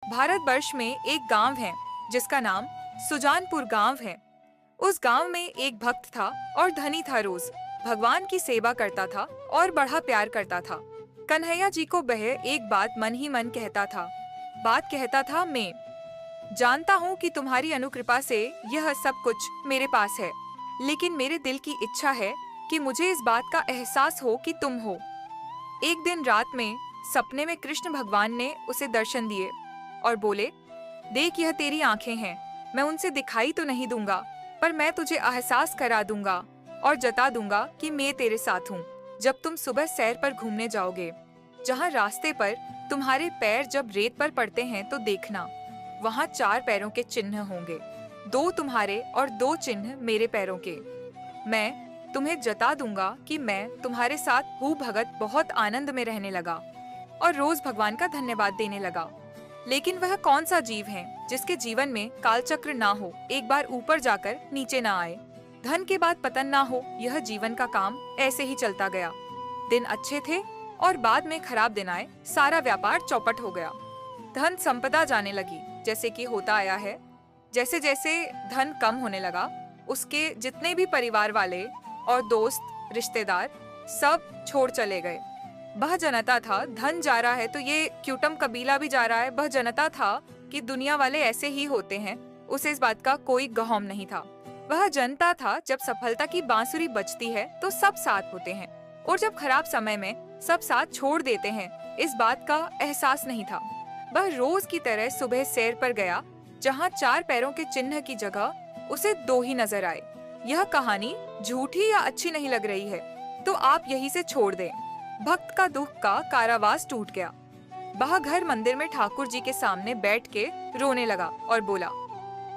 भारतवर्ष में एक गांव है जिसका नाम सुजानपुर गांव है। उस गांव में एक भक्त था और धनी था। रोज भगवान की सेवा करता था और बड़ा प्यार करता था। कन्हैया जी को वह एक बात मन ही मन कहता था। बात कहता था, मैं जानता हूँ कि तुम्हारी अनुकृपा से यह सब कुछ मेरे पास है, लेकिन मेरे दिल की इच्छा है कि मुझे इस बात का एहसास हो कि तुम हो। एक दिन रात में सपने में कृष्ण भगवान ने उसे दर्शन दिए और बोले, देख, यह तेरी आंखें हैं। मैं उनसे दिखाई तो नहीं दूंगा, पर मैं तुझे एहसास करा दूंगा और जता दूंगा कि मैं तेरे साथ हूँ। जब तुम सुबह सैर पर घूमने जाओगे, जहाँ रास्ते पर तुम्हारे पैर जब रेत पर पड़ते हैं तो देखना, वहाँ 4 पैरों के चिन्ह होंगे, 2 तुम्हारे और 2 चिन्ह मेरे पैरों के। मैं तुम्हें जता दूंगा कि मैं तुम्हारे साथ हूँ। भगत बहुत आनंद में रहने लगा और रोज भगवान का धन्यवाद देने लगा। लेकिन वह कौन सा जीव है जिसके जीवन में कालचक्र ना हो, एक बार ऊपर जाकर नीचे ना आए, धन के बाद पतन ना हो। यह जीवन का काम ऐसे ही चलता गया। दिन अच्छे थे और बाद में खराब दिन आए। सारा व्यापार चौपट हो गया। धन संपदा जाने लगी, जैसे कि होता आया है। जैसे जैसे धन कम होने लगा, उसके जितने भी परिवार वाले और दोस्त रिश्तेदार सब छोड़ चले गए। वह जनता था, धन जा रहा है तो ये क्यूटम कबीला भी जा रहा है। वह जनता था कि दुनिया वाले ऐसे ही होते हैं, उसे इस बात का कोई गौम नहीं था। वह जनता था, जब सफलता की बांसुरी बजती है तो सब साथ होते हैं, और जब खराब समय में सब साथ छोड़ देते हैं, इस बात का एहसास नहीं था। वह रोज की तरह सुबह सैर पर गया, जहाँ 4 पैरों के चिन्ह की जगह उसे 2 ही नजर आए। यह कहानी झूठी या अच्छी नहीं लग रही है तो आप यहीं से छोड़ दें। भक्त का दुख का कारावास टूट गया। वह घर मंदिर में ठाकुर जी के सामने बैठ के रोने लगा और बोला,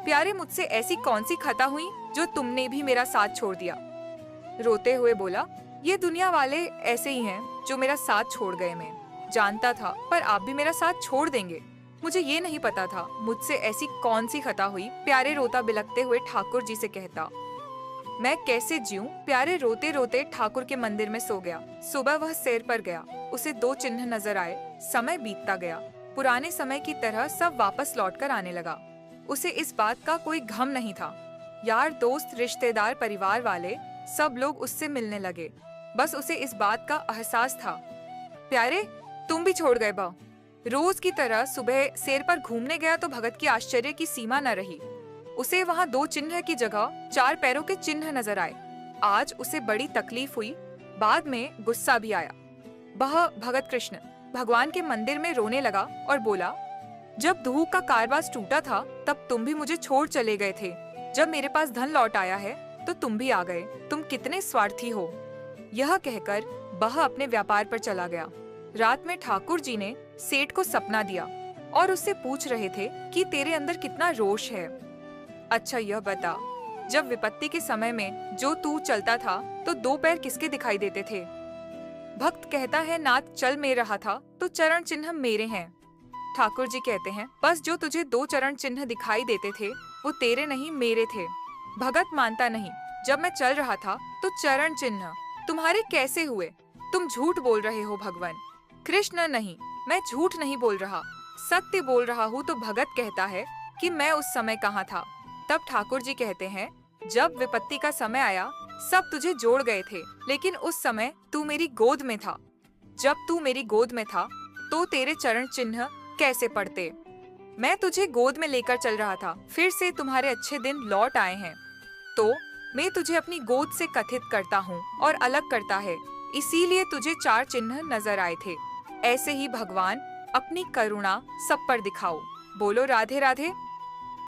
प्यारे, मुझसे ऐसी कौन सी खता हुई जो तुमने भी मेरा साथ छोड़ दिया। रोते हुए बोला, ये दुनिया वाले ऐसे ही हैं जो मेरा साथ छोड़ गए। मैं जानता था, पर आप भी मेरा साथ छोड़ देंगे। मुझे ये नहीं पता था मुझसे ऐसी कौन सी खता हुई। प्यारे रोता बिलखते हुए ठाकुर जी से कहता, मैं कैसे जीऊं। प्यारे रोते रोते ठाकुर के मंदिर में सो गया। सुबह वह सैर पर गया, उसे 2 चिन्ह नजर आए। समय बीतता गया, पुराने समय की तरह सब वापस लौटकर आने लगा। उसे इस बात का कोई गम नहीं था। यार दोस्त रिश्तेदार परिवार वाले सब लोग उससे मिलने लगे। बस उसे इस बात का एहसास था। प्यारे, तुम भी छोड़ गए बा। रोज की तरह सुबह सैर पर घूमने गया तो भगत की आश्चर्य की सीमा न रही। उसे वहाँ 2 चिन्ह की जगह 4 पैरों के चिन्ह नजर आए। आज उसे बड़ी तकलीफ हुई, बाद में गुस्सा भी आया। वह भगत कृष्ण भगवान के मंदिर में रोने लगा और बोला, जब धूप का कारवास टूटा था तब तुम भी मुझे छोड़ चले गए थे। जब मेरे पास धन लौट आया है तो तुम भी आ गए। तुम कितने स्वार्थी हो। यह कहकर वह अपने व्यापार पर चला गया। रात में ठाकुर जी ने सेठ को सपना दिया और उससे पूछ रहे थे कि तेरे अंदर कितना रोष है। अच्छा, यह बता, जब विपत्ति के समय में जो तू चलता था तो 2 पैर किसके दिखाई देते थे। भक्त कहता है, नाथ चल में रहा था तो चरण चिन्ह मेरे हैं। ठाकुर जी कहते हैं, बस जो तुझे 2 चरण चिन्ह दिखाई देते थे वो तेरे नहीं मेरे थे। भगत मानता नहीं, जब मैं चल रहा था तो चरण चिन्ह तुम्हारे कैसे हुए। तुम झूठ बोल रहे हो भगवान। कृष्ण नहीं, मैं झूठ नहीं बोल रहा, सत्य बोल रहा हूँ। तो भगत कहता है कि मैं उस समय कहाँ था। तब ठाकुर जी कहते हैं, जब विपत्ति का समय आया सब तुझे जोड़ गए थे, लेकिन उस समय तू मेरी गोद में था। जब तू मेरी गोद में था तो तेरे चरण चिन्ह कैसे पड़ते। मैं तुझे गोद में लेकर चल रहा था, फिर से तुम्हारे अच्छे दिन लौट आए हैं, तो मैं तुझे अपनी गोद से कथित करता हूँ और अलग करता है, इसीलिए तुझे 4 चिन्ह नजर आए थे। ऐसे ही भगवान अपनी करुणा सब पर दिखाओ। बोलो राधे राधे।